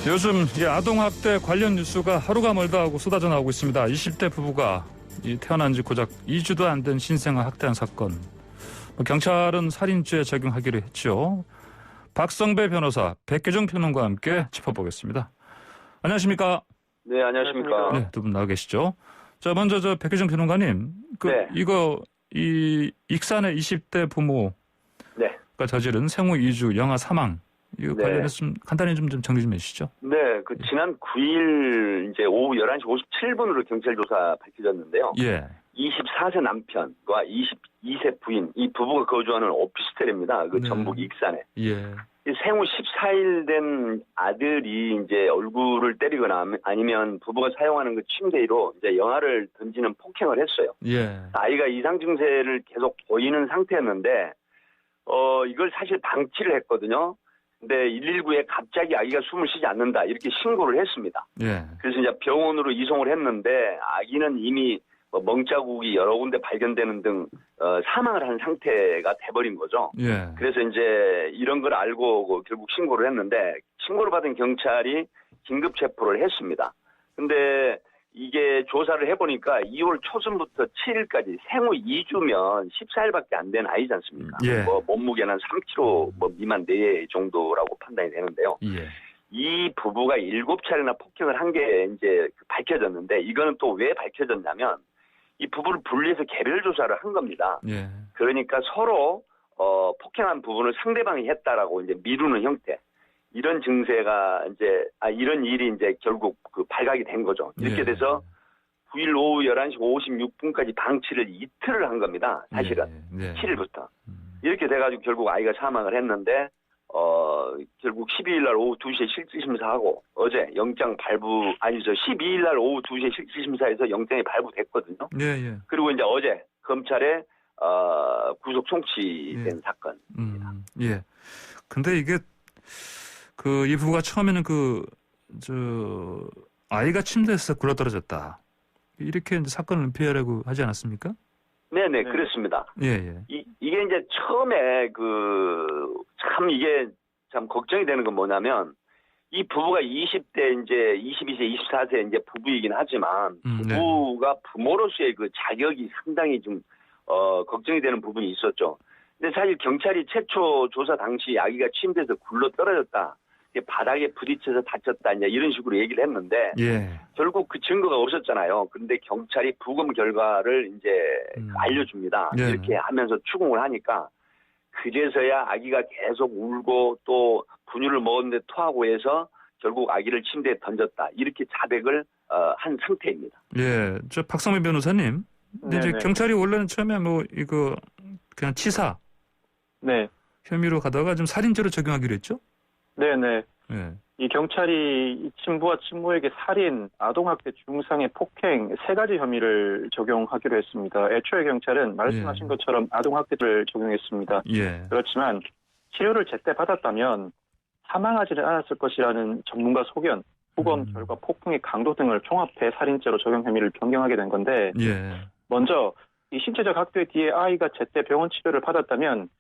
요즘 이 아동학대 관련 뉴스가 하루가 멀다 하고 쏟아져 나오고 있습니다. 20대 부부가 태어난 지 고작 2주도 안 된 신생아 학대한 사건. 경찰은 살인죄 적용하기로 했죠. 박성배 변호사, 백계종 평론가와 함께 짚어보겠습니다. 안녕하십니까? 네, 안녕하십니까? 네, 두 분 나와 계시죠. 자, 먼저 백계종 평론가님, 네. 이 익산의 20대 부모가 네. 저지른 생후 2주 영아 사망. 이거 네. 관련해서 좀 간단히 좀 정리 좀 해주시죠. 네, 지난 9일 이제 오후 11시 57분으로 경찰 조사 밝혀졌는데요. 예. 24세 남편과 22세 부인, 이 부부가 거주하는 오피스텔입니다. 네. 전북 익산에. 예. 이 생후 14일 된 아들이 이제 얼굴을 때리거나 아니면 부부가 사용하는 그 침대 위로 이제 영화를 던지는 폭행을 했어요. 예. 아이가 이상 증세를 계속 보이는 상태였는데, 이걸 사실 방치를 했거든요. 근데 119에 갑자기 아기가 숨을 쉬지 않는다 이렇게 신고를 했습니다. 예. 그래서 이제 병원으로 이송을 했는데 아기는 이미 멍자국이 여러 군데 발견되는 등 사망을 한 상태가 돼버린 거죠. 예. 그래서 이제 이런 걸 알고 결국 신고를 했는데 신고를 받은 경찰이 긴급 체포를 했습니다. 근데 이게 조사를 해보니까 2월 초순부터 7일까지 생후 2주면 14일밖에 안 된 아이지 않습니까? 예. 몸무게는 3kg 미만 내외 정도라고 판단이 되는데요. 예. 이 부부가 7차례나 폭행을 한 게 이제 밝혀졌는데 이거는 또 왜 밝혀졌냐면 이 부부를 분리해서 개별 조사를 한 겁니다. 예. 그러니까 서로 폭행한 부분을 상대방이 했다라고 이제 미루는 형태. 이런 증세가 이제 이런 일이 이제 결국 발각이 된 거죠. 이렇게 예. 돼서 9일 오후 11시 56분까지 방치를 이틀을 한 겁니다. 사실은. 예. 7일부터. 이렇게 돼가지고 결국 아이가 사망을 했는데 결국 12일 날 오후 2시에 실질심사하고 어제 영장 발부 12일 날 오후 2시에 실질심사에서 영장이 발부됐거든요. 예. 그리고 이제 어제 검찰에 구속 송치된 사건입니다. 예. 근데 이게 이 부부가 처음에는 아이가 침대에서 굴러떨어졌다. 이렇게 이제 사건을 은폐하려고 하지 않았습니까? 네네, 그렇습니다. 예. 이게 이제 처음에 이게 참 걱정이 되는 건 뭐냐면 이 부부가 20대 이제 22세, 24세 이제 부부이긴 하지만 부부가 부모로서의 그 자격이 상당히 좀 걱정이 되는 부분이 있었죠. 근데 사실 경찰이 최초 조사 당시 아기가 침대에서 굴러 떨어졌다. 바닥에 부딪혀서 다쳤다 이제 이런 식으로 얘기를 했는데 결국 그 증거가 없었잖아요. 그런데 경찰이 부검 결과를 이제 알려줍니다. 예. 이렇게 하면서 추궁을 하니까 그제서야 아기가 계속 울고 또 분유를 먹었는데 토하고 해서 결국 아기를 침대에 던졌다. 이렇게 자백을 한 상태입니다. 예, 저 박성민 변호사님. 근데 이제 경찰이 원래는 처음에 이거 그냥 치사 혐의로 가다가 좀 살인죄로 적용하기로 했죠? 네네. 예. 이 경찰이 친부와 친모에게 살인, 아동학대, 중상해, 폭행 3가지 혐의를 적용하기로 했습니다. 애초에 경찰은 말씀하신 것처럼 아동학대를 적용했습니다. 예. 그렇지만 치료를 제때 받았다면 사망하지는 않았을 것이라는 전문가 소견, 부검 결과 폭행의 강도 등을 종합해 살인죄로 적용 혐의를 변경하게 된 건데 먼저 이 신체적 학대 뒤에 아이가 제때 병원 치료를 받았다면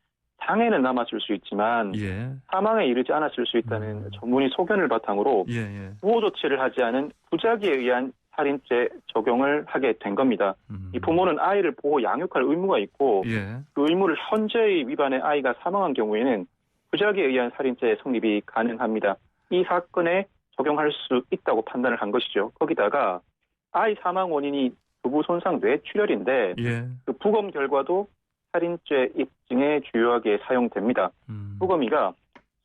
장애는 남았을 수 있지만 사망에 이르지 않았을 수 있다는 전문의 소견을 바탕으로 보호 조치를 하지 않은 부작위에 의한 살인죄 적용을 하게 된 겁니다. 이 부모는 아이를 보호 양육할 의무가 있고 그 의무를 현저히 위반해 아이가 사망한 경우에는 부작위에 의한 살인죄 성립이 가능합니다. 이 사건에 적용할 수 있다고 판단을 한 것이죠. 거기다가 아이 사망 원인이 부부 손상 뇌출혈인데 그 부검 결과도 살인죄 입증에 주요하게 사용됩니다. 부검이가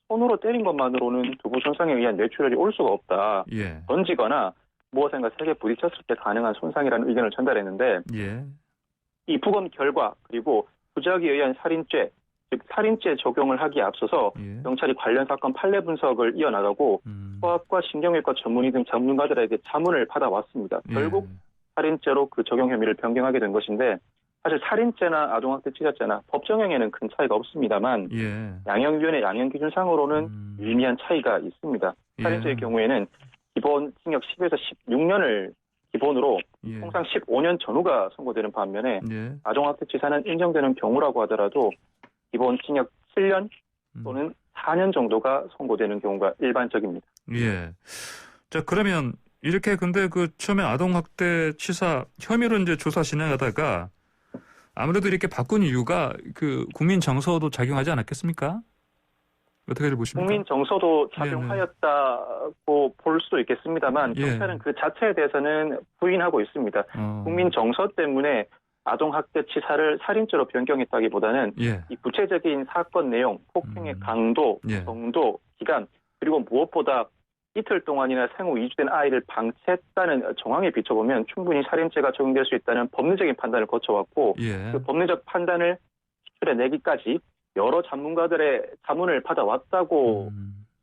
손으로 때린 것만으로는 두부 손상에 의한 뇌출혈이 올 수가 없다. 던지거나 무엇인가 세게 부딪혔을 때 가능한 손상이라는 의견을 전달했는데 이 부검 결과 그리고 부작위에 의한 살인죄, 즉 살인죄 적용을 하기에 앞서서 경찰이 관련 사건 판례 분석을 이어나가고 소아과 신경외과 전문의 등 전문가들에게 자문을 받아왔습니다. 결국 살인죄로 그 적용 혐의를 변경하게 된 것인데 사실 살인죄나 아동학대 치사죄나 법정형에는 큰 차이가 없습니다만 양형위원회 양형기준상으로는 미미한 차이가 있습니다. 살인죄의 경우에는 기본 징역 10에서 16년을 기본으로 통상 15년 전후가 선고되는 반면에 아동학대 치사는 인정되는 경우라고 하더라도 기본 징역 7년 또는 4년 정도가 선고되는 경우가 일반적입니다. 예. 자, 그러면 이렇게 근데 그 처음에 아동학대 치사 혐의로 이제 조사 진행하다가 아무래도 이렇게 바꾼 이유가 그 국민 정서도 작용하지 않았겠습니까? 어떻게 보십니까? 국민 정서도 작용하였다고 볼 수도 있겠습니다만 경찰은 그 자체에 대해서는 부인하고 있습니다. 국민 정서 때문에 아동학대 치사를 살인죄로 변경했다기보다는 이 구체적인 사건 내용, 폭행의 강도, 정도, 기간, 그리고 무엇보다 이틀 동안이나 생후 2주 된 아이를 방치했다는 정황에 비춰보면 충분히 살인죄가 적용될 수 있다는 법리적인 판단을 거쳐왔고 그 법리적 판단을 추출해내기까지 여러 전문가들의 자문을 받아왔다고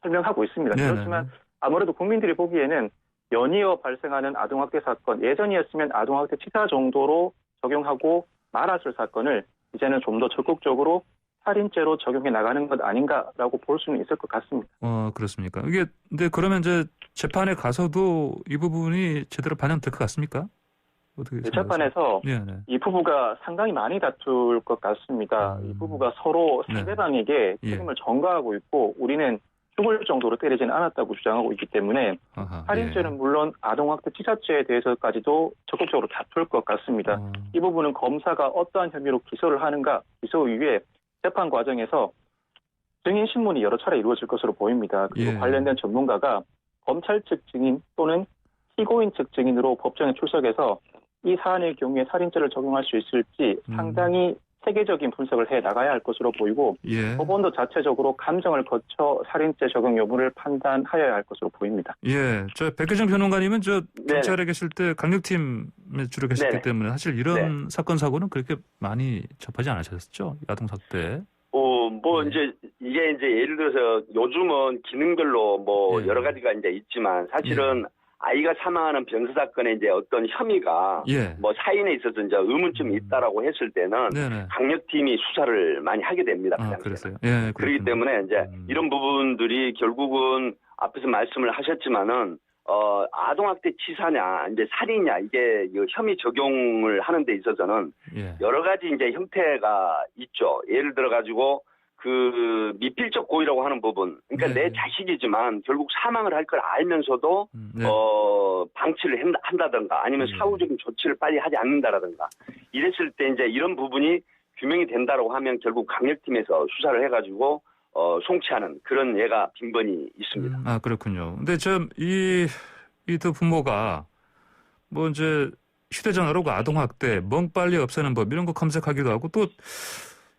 설명하고 있습니다. 그렇지만 아무래도 국민들이 보기에는 연이어 발생하는 아동학대 사건, 예전이었으면 아동학대 치사 정도로 적용하고 말았을 사건을 이제는 좀 더 적극적으로 살인죄로 적용해 나가는 것 아닌가라고 볼 수는 있을 것 같습니다. 그렇습니까? 이게 근데 그러면 이제 재판에 가서도 이 부분이 제대로 반영될 것 같습니까? 어떻게 재판에서 이 부부가 상당히 많이 다툴 것 같습니다. 이 부부가 서로 상대방에게 책임을 전가하고 있고 우리는 죽을 정도로 때리지는 않았다고 주장하고 있기 때문에 살인죄는 물론 아동학대 치사죄에 대해서까지도 적극적으로 다툴 것 같습니다. 이 부분은 검사가 어떠한 혐의로 기소를 하는가, 기소 이후에 재판 과정에서 증인 신문이 여러 차례 이루어질 것으로 보입니다. 그리고 관련된 전문가가 검찰 측 증인 또는 피고인 측 증인으로 법정에 출석해서 이 사안의 경우에 살인죄를 적용할 수 있을지 상당히 세계적인 분석을 해 나가야 할 것으로 보이고 법원도 자체적으로 감정을 거쳐 살인죄 적용 여부를 판단하여야 할 것으로 보입니다. 저 백혜정 변호사님은 경찰에 계실 때 강력팀에 주로 계셨기 때문에 사실 이런 사건 사고는 그렇게 많이 접하지 않으셨죠? 아동학대. 이제 예를 들어서 요즘은 기능별로 여러 가지가 이제 있지만 사실은 아이가 사망하는 병사 사건에 이제 어떤 혐의가 사인에 있어서 이제 의문점이 있다라고 했을 때는 강력팀이 수사를 많이 하게 됩니다. 그랬어요. 그렇기 때문에 이제 이런 부분들이 결국은 앞에서 말씀을 하셨지만은 아동학대 치사냐 이제 살인이냐 이게 혐의 적용을 하는 데 있어서는 여러 가지 이제 형태가 있죠. 예를 들어 가지고 그 미필적 고의라고 하는 부분, 그러니까 내 자식이지만 결국 사망을 할 걸 알면서도 방치를 한다든가 아니면 사후적인 조치를 빨리 하지 않는다라든가 이랬을 때 이제 이런 부분이 규명이 된다라고 하면 결국 강력팀에서 수사를 해가지고 송치하는 그런 예가 빈번히 있습니다. 그렇군요. 근데 이 두 부모가 이제 휴대전화로 아동학대, 멍 빨리 없애는 법 이런 거 검색하기도 하고 또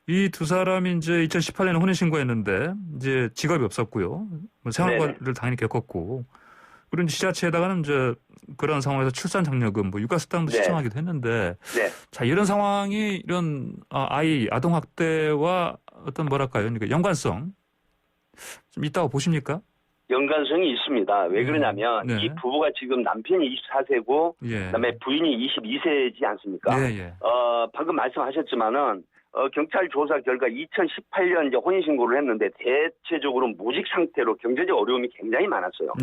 이 두 사람이 이제 2018년에 혼인신고했는데 이제 직업이 없었고요. 생활고를 당연히 겪었고 그리고 지자체에다가는 이제 그런 상황에서 출산 장려금, 육아수당도 신청하기도 했는데 자 이런 상황이 이런 아동학대와 어떤 그러니까 연관성 좀 있다고 보십니까? 연관성이 있습니다. 왜 그러냐면 이 부부가 지금 남편이 24세고 그다음에 부인이 22세지 않습니까? 방금 말씀하셨지만은 경찰 조사 결과 2018년 이제 혼인신고를 했는데 대체적으로 무직 상태로 경제적 어려움이 굉장히 많았어요.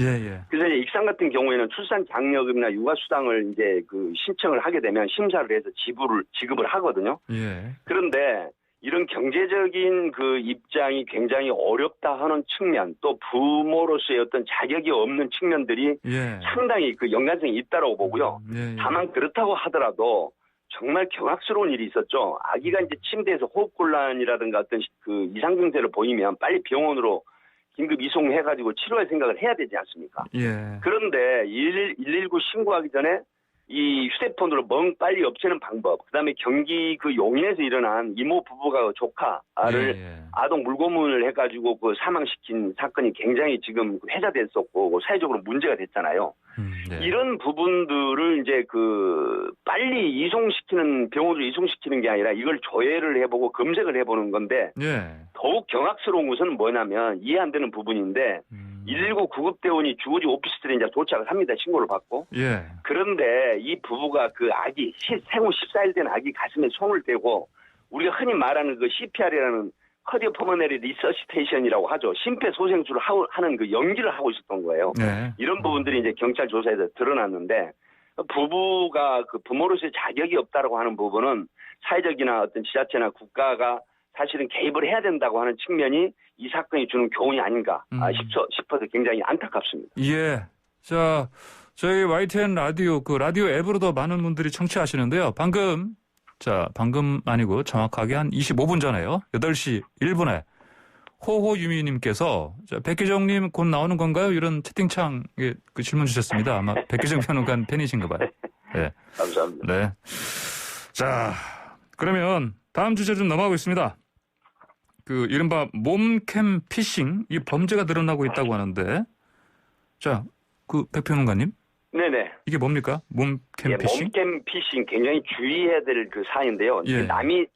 그래서 이제 익산 같은 경우에는 출산 장려금이나 육아수당을 이제 신청을 하게 되면 심사를 해서 지급을 하거든요. 그런데 이런 경제적인 입장이 굉장히 어렵다 하는 측면, 또 부모로서의 어떤 자격이 없는 측면들이 상당히 연관성이 있다라고 보고요. 다만 그렇다고 하더라도 정말 경악스러운 일이 있었죠. 아기가 이제 침대에서 호흡곤란이라든가 어떤 이상 증세를 보이면 빨리 병원으로 긴급 이송해가지고 치료할 생각을 해야 되지 않습니까? 그런데 119 신고하기 전에 이 휴대폰으로 멍 빨리 없애는 방법, 그다음에 경기 용인에서 일어난 이모 부부가 조카를 아동 물고문을 해가지고 사망시킨 사건이 굉장히 지금 회자됐었고 사회적으로 문제가 됐잖아요. 이런 부분들을 이제 빨리 병원으로 이송시키는 게 아니라 이걸 조회를 해보고 검색을 해보는 건데 더욱 경악스러운 것은 뭐냐면 이해 안 되는 부분인데 119 구급대원이 주거지 오피스텔에 이제 도착을 합니다. 신고를 받고. 그런데 이 부부가 아기 생후 14일 된 아기 가슴에 손을 대고 우리가 흔히 말하는 CPR이라는 카디오퍼머너리 리서시테이션이라고 하죠. 심폐소생술을 하는 연기를 하고 있었던 거예요. 이런 부분들이 이제 경찰 조사에서 드러났는데 부부가 부모로서의 자격이 없다라고 하는 부분은 사회적이나 어떤 지자체나 국가가 사실은 개입을 해야 된다고 하는 측면이 이 사건이 주는 교훈이 아닌가 싶어서 굉장히 안타깝습니다. 예. 자, 저희 YTN 라디오 라디오 앱으로도 많은 분들이 청취하시는데요. 방금 아니고 정확하게 한 25분 전에요. 8시 1분에 호호유미님께서 백기정님 곧 나오는 건가요? 이런 채팅창에 그 질문 주셨습니다. 아마 백기정 평론가 팬이신가 봐요. 네. 감사합니다. 네. 자, 그러면 다음 주제 좀 넘어가겠습니다. 이른바 몸캠 피싱, 이 범죄가 늘어나고 있다고 하는데, 자, 백평론가님. 네네. 이게 뭡니까? 몸캠 피싱? 몸캠 피싱 굉장히 주의해야 될 그 사안인데요. 예. 남이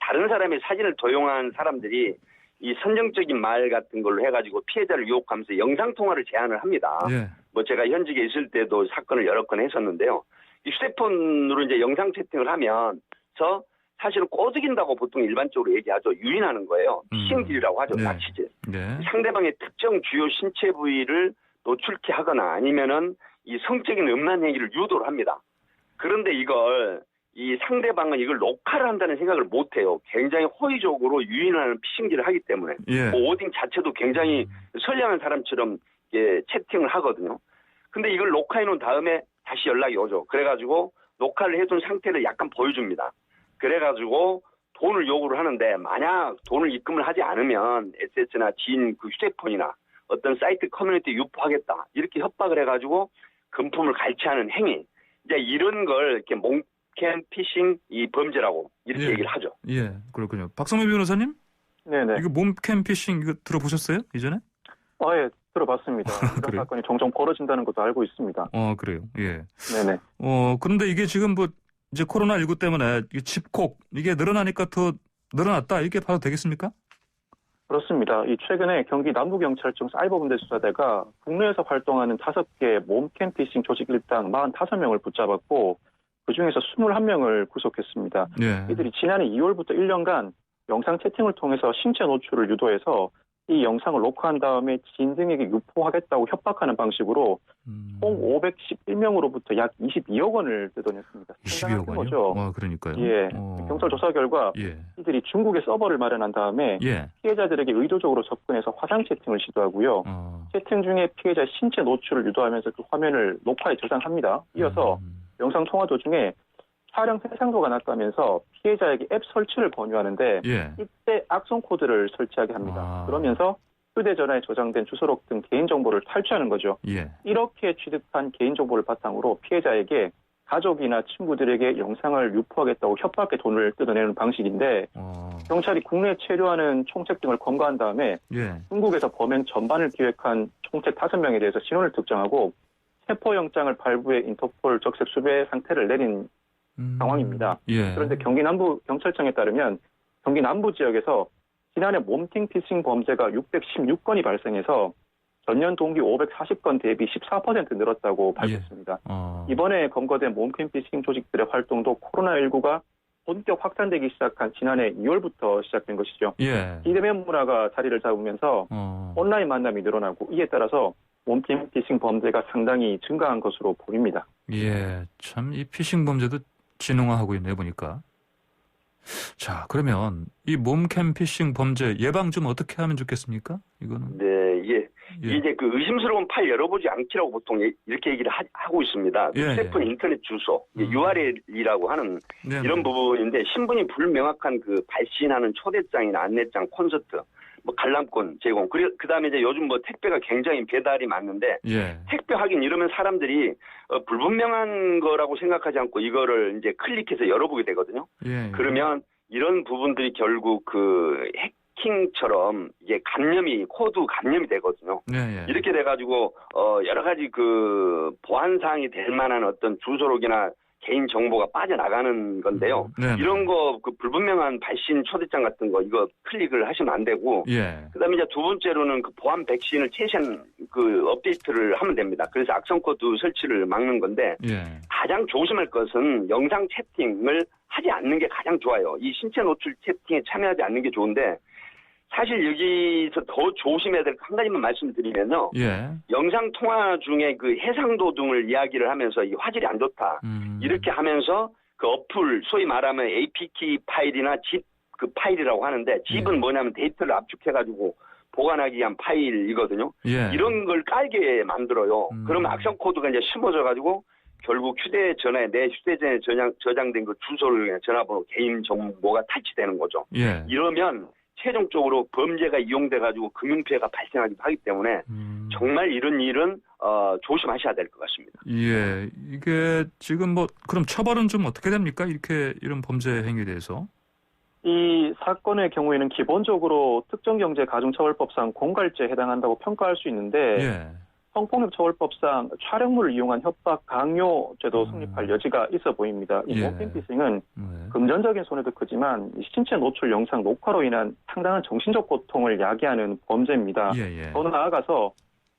다른 사람의 사진을 도용한 사람들이 이 선정적인 말 같은 걸로 해가지고 피해자를 유혹하면서 영상통화를 제안을 합니다. 예. 제가 현직에 있을 때도 사건을 여러 건 했었는데요. 이 휴대폰으로 이제 영상 채팅을 하면서 사실은 꼬드긴다고 보통 일반적으로 얘기하죠. 유인하는 거예요. 피싱질이라고 하죠. 네. 납치질. 네. 상대방의 특정 주요 신체 부위를 노출케 하거나 아니면은 이 성적인 음란 행위를 유도를 합니다. 그런데 이 상대방은 이걸 녹화를 한다는 생각을 못 해요. 굉장히 호의적으로 유인하는 피싱질을 하기 때문에. 예. 오딩 자체도 굉장히 선량한 사람처럼 채팅을 하거든요. 근데 이걸 녹화해 놓은 다음에 다시 연락이 오죠. 그래가지고 녹화를 해둔 상태를 약간 보여줍니다. 그래가지고 돈을 요구를 하는데 만약 돈을 입금을 하지 않으면 SS나 지인 휴대폰이나 어떤 사이트 커뮤니티에 유포하겠다. 이렇게 협박을 해가지고 금품을 갈취하는 행위. 이제 이런 걸 이렇게 몸캠 피싱 이 범죄라고 이렇게 얘기를 하죠. 예, 그렇군요. 박성민 변호사님? 네네. 이거 몸캠 피싱 이거 들어보셨어요? 이전에? 예, 들어봤습니다. 이런 사건이 종종 벌어진다는 것도 알고 있습니다. 그래요. 예. 네네. 그런데 이게 지금 이제 코로나19 때문에 집콕 이게 늘어나니까 더 늘어났다 이렇게 봐도 되겠습니까? 그렇습니다. 최근에 경기 남부경찰청 사이버범죄수사대가 국내에서 활동하는 5개 몸캠 피싱 조직 일당 45명을 붙잡았고 그중에서 21명을 구속했습니다. 예. 이들이 지난해 2월부터 1년간 영상 채팅을 통해서 신체 노출을 유도해서 이 영상을 녹화한 다음에 지인 등에게 유포하겠다고 협박하는 방식으로 총 511명으로부터 약 22억 원을 뜯어냈습니다. 22억 원이요? 그러니까요. 예. 경찰 조사 결과 이들이 중국에 서버를 마련한 다음에 피해자들에게 의도적으로 접근해서 화상 채팅을 시도하고요. 채팅 중에 피해자 신체 노출을 유도하면서 그 화면을 녹화에 저장합니다. 이어서 영상 통화 도중에 촬영 해상도가 낮다면서 피해자에게 앱 설치를 권유하는데 이때 악성 코드를 설치하게 합니다. 그러면서 휴대전화에 저장된 주소록 등 개인정보를 탈취하는 거죠. 이렇게 취득한 개인정보를 바탕으로 피해자에게 가족이나 친구들에게 영상을 유포하겠다고 협박해 돈을 뜯어내는 방식인데 경찰이 국내에 체류하는 총책 등을 검거한 다음에 중국에서 범행 전반을 기획한 총책 5명에 대해서 신원을 특정하고 체포영장을 발부해 인터폴 적색 수배 상태를 내린 상황입니다. 그런데 경기 남부 경찰청에 따르면 경기 남부 지역에서 지난해 몸캠 피싱 범죄가 616건이 발생해서 전년 동기 540건 대비 14% 늘었다고 밝혔습니다. 이번에 검거된 몸캠 피싱 조직들의 활동도 코로나19가 본격 확산되기 시작한 지난해 2월부터 시작된 것이죠. 비대면 문화가 자리를 잡으면서 온라인 만남이 늘어나고 이에 따라서 몸캠 피싱 범죄가 상당히 증가한 것으로 보입니다. 참 이 피싱 범죄도 진흥화하고 있네요, 보니까. 자, 그러면 이 몸캠 피싱 범죄 예방 좀 어떻게 하면 좋겠습니까? 이거는. 네, 이제 그 의심스러운 파일 열어보지 않기라고 보통 이렇게 얘기를 하고 있습니다. 휴대폰 인터넷 주소, URL이라고 하는 이런 부분인데 신분이 불명확한 그 발신하는 초대장이나 안내장, 콘서트, 관람권 제공. 그 다음에 이제 요즘 택배가 굉장히 배달이 많은데 택배 확인 이러면 사람들이 불분명한 거라고 생각하지 않고 이거를 이제 클릭해서 열어보게 되거든요. 그러면 이런 부분들이 결국 그 해킹처럼 이게 코드 감염이 되거든요. 이렇게 돼가지고 여러 가지 그 보안 사항이 될 만한 어떤 주소록이나 개인 정보가 빠져나가는 건데요. 이런 거 그 불분명한 발신 초대장 같은 거 이거 클릭을 하시면 안 되고 그다음에 이제 두 번째로는 그 보안 백신을 최신 그 업데이트를 하면 됩니다. 그래서 악성 코드 설치를 막는 건데 가장 조심할 것은 영상 채팅을 하지 않는 게 가장 좋아요. 이 신체 노출 채팅에 참여하지 않는 게 좋은데 사실 여기서 더 조심해야 될 한 가지만 말씀드리면요. 영상 통화 중에 그 해상도 등을 이야기를 하면서 이 화질이 안 좋다. 이렇게 하면서 그 어플, 소위 말하면 APK 파일이나 집 그 파일이라고 하는데 집은 예. 뭐냐면 데이터를 압축해가지고 보관하기 위한 파일이거든요. 예. 이런 걸 깔게 만들어요. 그러면 악성 코드가 이제 심어져가지고 결국 휴대전화에 내 휴대전화에 저장된 그 주소를 전화번호 개인 정보가 탈취되는 거죠. 예. 이러면 최종적으로 범죄가 이용돼가지고 금융피해가 발생하기도 하기 때문에 정말 이런 일은 조심하셔야 될 것 같습니다. 예, 이게 지금 뭐 그럼 처벌은 좀 어떻게 됩니까? 이런 범죄 행위에 대해서? 이 사건의 경우에는 기본적으로 특정경제가중처벌법상 공갈죄에 해당한다고 평가할 수 있는데 예. 성폭력처벌법상 촬영물을 이용한 협박 강요죄도 성립할 여지가 있어 보입니다. 이 예. 모캠피싱은 네. 금전적인 손해도 크지만 신체 노출 영상 녹화로 인한 상당한 정신적 고통을 야기하는 범죄입니다. 예. 더 나아가서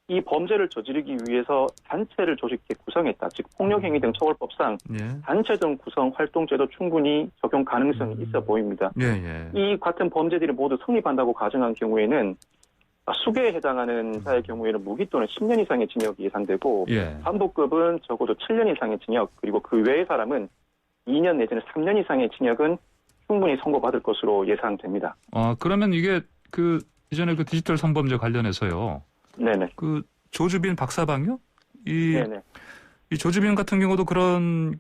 이 범죄를 저지르기 위해서 단체를 조직해 구성했다. 즉 폭력행위 등 처벌법상 예. 단체 등 구성 활동죄도 충분히 적용 가능성이 있어 보입니다. 예. 이 같은 범죄들이 모두 성립한다고 가정한 경우에는 수개에 해당하는 자의 경우에는 무기 또는 10년 이상의 징역이 예상되고 예. 반복급은 적어도 7년 이상의 징역 그리고 그 외의 사람은 2년 내지는 3년 이상의 징역은 충분히 선고받을 것으로 예상됩니다. 그러면 이게 그 이전에 그 디지털 성범죄 관련해서요. 네네. 그 조주빈 박사방요? 네네. 이 조주빈 같은 경우도 그런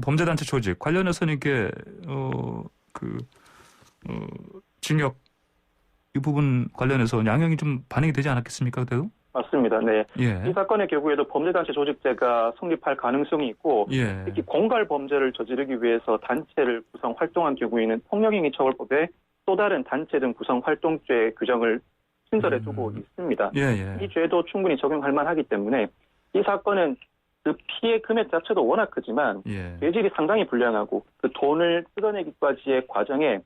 범죄단체 조직 관련해서는 이게 징역 이 부분 관련해서 양형이 좀 반영이 되지 않았겠습니까? 그때도? 맞습니다. 네. 예. 이 사건의 경우에도 범죄단체 조직죄가 성립할 가능성이 있고 예. 특히 공갈 범죄를 저지르기 위해서 단체를 구성 활동한 경우에는 폭력행위처벌법에 또 다른 단체 등 구성 활동죄 규정을 신설해 두고 있습니다. 예. 이 죄도 충분히 적용할 만하기 때문에 이 사건은 그 피해 금액 자체도 워낙 크지만 예. 죄질이 상당히 불량하고 그 돈을 뜯어내기까지의 과정에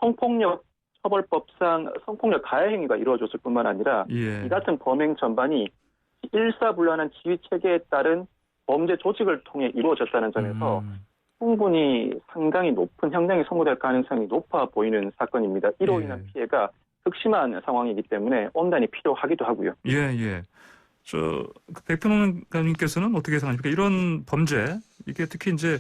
성폭력 처벌법상 성폭력 가해 행위가 이루어졌을 뿐만 아니라 예. 이 같은 범행 전반이 일사불란한 지휘 체계에 따른 범죄 조직을 통해 이루어졌다는 점에서 충분히 상당히 높은 형량이 선고될 가능성이 높아 보이는 사건입니다. 이로 인한 피해가 극심한 상황이기 때문에 엄단이 필요하기도 하고요. 예. 백평론가님께서는 어떻게 생각하십니까? 이런 범죄 이게 특히 이제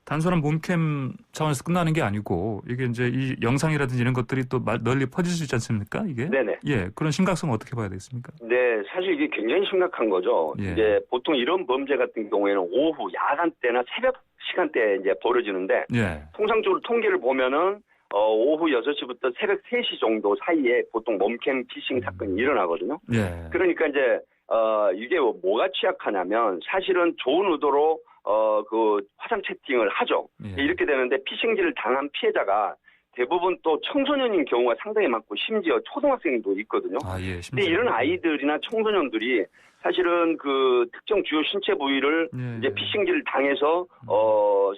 단순한 몸캠 차원에서 끝나는 게 아니고 이게 이제 이 영상이라든지 이런 것들이 또 널리 퍼질 수 있지 않습니까? 이게? 네네. 예, 그런 심각성 어떻게 봐야 되겠습니까? 네, 사실 이게 굉장히 심각한 거죠. 예. 이제 보통 이런 범죄 같은 경우에는 오후 야간 때나 새벽 시간대에 이제 벌어지는데 예. 통상적으로 통계를 보면은 오후 6시부터 새벽 3시 정도 사이에 보통 몸캠 피싱 사건이 일어나거든요. 예. 그러니까 이제 이게 뭐가 취약하냐면 사실은 좋은 의도로 그 화상 채팅을 하죠. 예. 이렇게 되는데 피싱지를 당한 피해자가 대부분 또 청소년인 경우가 상당히 많고 심지어 초등학생도 있거든요. 예. 근데 이런 아이들이나 청소년들이 사실은 그 특정 주요 신체 부위를 이제 피싱지를 당해서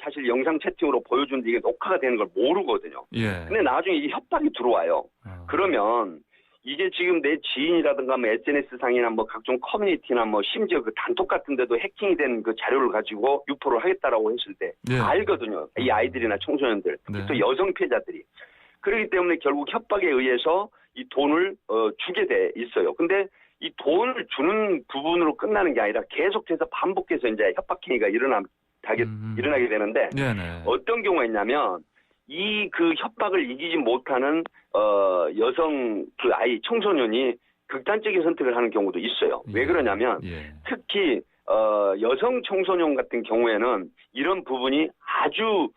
사실 영상 채팅으로 보여주는데 이게 녹화가 되는 걸 모르거든요. 예. 근데 나중에 이 협박이 들어와요. 그러면 이게 지금 내 지인이라든가 뭐 SNS 상이나 뭐 각종 커뮤니티나 뭐 심지어 그 단톡 같은 데도 해킹이 된 그 자료를 가지고 유포를 하겠다라고 했을 때 알거든요. 이 아이들이나 청소년들, 또 여성 피해자들이. 그렇기 때문에 결국 협박에 의해서 이 돈을 주게 돼 있어요. 근데 이 돈을 주는 부분으로 끝나는 게 아니라 계속해서 반복해서 이제 협박 행위가 일어나게 되는데 어떤 경우가 있냐면 이 그 협박을 이기지 못하는 여성 그 아이 청소년이 극단적인 선택을 하는 경우도 있어요. 왜 그러냐면 특히 여성 청소년 같은 경우에는 이런 부분이 아주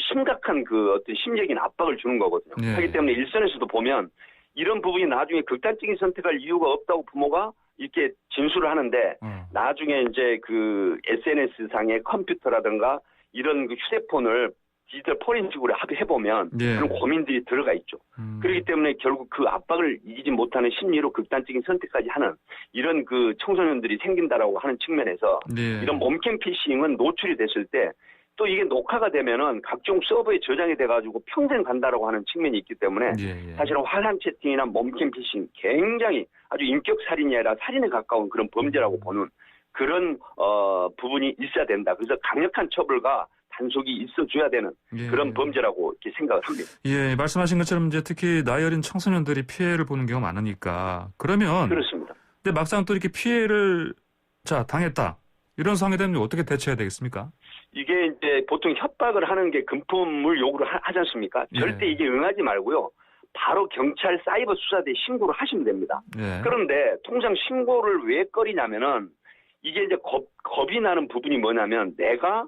심각한 그 어떤 심리적인 압박을 주는 거거든요. 하기 때문에 일선에서도 보면 이런 부분이 나중에 극단적인 선택할 이유가 없다고 부모가 이렇게 진술을 하는데 나중에 이제 그 SNS 상의 컴퓨터라든가 이런 그 휴대폰을 디지털 포렌식으로 해보면 그런 고민들이 들어가 있죠. 그렇기 때문에 결국 그 압박을 이기지 못하는 심리로 극단적인 선택까지 하는 이런 그 청소년들이 생긴다라고 하는 측면에서 이런 몸캠 피싱은 노출이 됐을 때 또 이게 녹화가 되면은 각종 서버에 저장이 돼가지고 평생 간다라고 하는 측면이 있기 때문에 사실은 화상 채팅이나 몸캠 피싱 굉장히 아주 인격 살인이 아니라 살인에 가까운 그런 범죄라고 보는 그런 부분이 있어야 된다. 그래서 강력한 처벌과 단속이 있어줘야 되는 그런 범죄라고 이렇게 생각을 합니다. 예, 말씀하신 것처럼 이제 특히 나이 어린 청소년들이 피해를 보는 경우가 많으니까 그러면 그렇습니다. 근데 막상 또 이렇게 피해를 당했다 이런 상황이 되면 어떻게 대처해야 되겠습니까? 이게 이제 보통 협박을 하는 게 금품을 요구를 하지 않습니까? 절대 이게 응하지 말고요. 바로 경찰 사이버 수사대에 신고를 하시면 됩니다. 그런데 통상 신고를 왜 꺼리냐면은 이게 이제 겁이 나는 부분이 뭐냐면 내가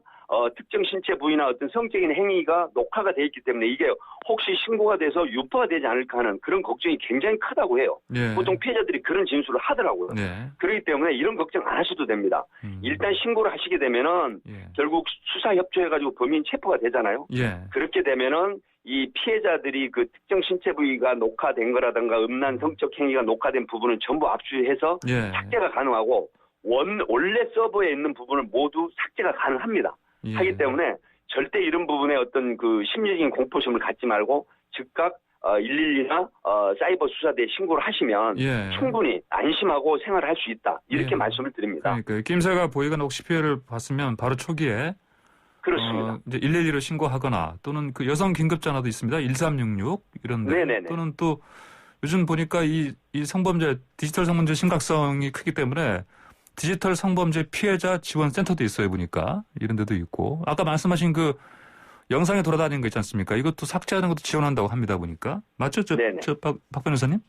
특정 신체 부위나 어떤 성적인 행위가 녹화가 돼 있기 때문에 이게 혹시 신고가 돼서 유포가 되지 않을까 하는 그런 걱정이 굉장히 크다고 해요. 보통 피해자들이 그런 진술을 하더라고요. 그렇기 때문에 이런 걱정 안 하셔도 됩니다. 일단 신고를 하시게 되면은 결국 수사 협조해가지고 범인 체포가 되잖아요. 그렇게 되면은 이 피해자들이 그 특정 신체 부위가 녹화된 거라든가 음란 성적 행위가 녹화된 부분은 전부 압수해서 삭제가 가능하고 원래 서버에 있는 부분을 모두 삭제가 가능합니다. 하기 때문에 절대 이런 부분에 어떤 그 심리적인 공포심을 갖지 말고 즉각 112나 사이버 수사대에 신고를 하시면 충분히 안심하고 생활할 수 있다. 이렇게 말씀을 드립니다. 그러니까 김새가 보이거나 혹시 피해를 봤으면 바로 초기에 그렇습니다. 이제 112로 신고하거나 또는 그 여성 긴급전화도 있습니다. 1366 이런데 또는 또 요즘 보니까 이 성범죄 디지털 성범죄 심각성이 크기 때문에 디지털 성범죄 피해자 지원 센터도 있어요, 보니까. 이런 데도 있고. 아까 말씀하신 그 영상에 돌아다니는 거 있지 않습니까? 이것도 삭제하는 것도 지원한다고 합니다, 보니까. 맞죠? 박 변호사님?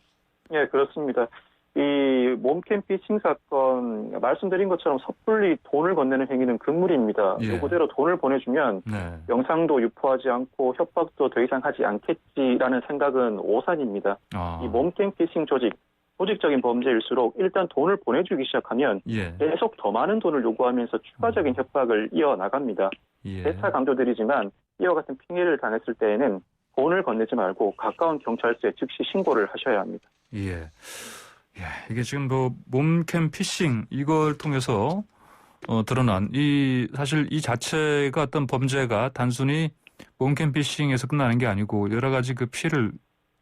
네, 그렇습니다. 이 몸캠 피싱 사건, 말씀드린 것처럼 섣불리 돈을 건네는 행위는 금물입니다. 그대로 돈을 보내주면 영상도 유포하지 않고 협박도 더 이상 하지 않겠지라는 생각은 오산입니다. 이 몸캠 피싱 조직적인 범죄일수록 일단 돈을 보내주기 시작하면 계속 더 많은 돈을 요구하면서 추가적인 협박을 이어나갑니다. 재차 강조드리지만 이와 같은 핑계를 당했을 때에는 돈을 건네지 말고 가까운 경찰서에 즉시 신고를 하셔야 합니다. 이게 지금 뭐 몸캠 피싱 이걸 통해서 드러난 사실 이 자체가 어떤 범죄가 단순히 몸캠 피싱에서 끝나는 게 아니고 여러 가지 그 피해를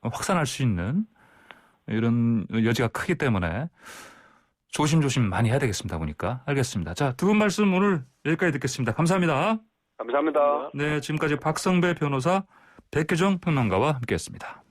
확산할 수 있는 이런 여지가 크기 때문에 조심조심 많이 해야 되겠습니다. 보니까. 알겠습니다. 자, 두 분 말씀 오늘 여기까지 듣겠습니다. 감사합니다. 감사합니다. 네, 지금까지 박성배 변호사, 백규정 평론가와 함께했습니다.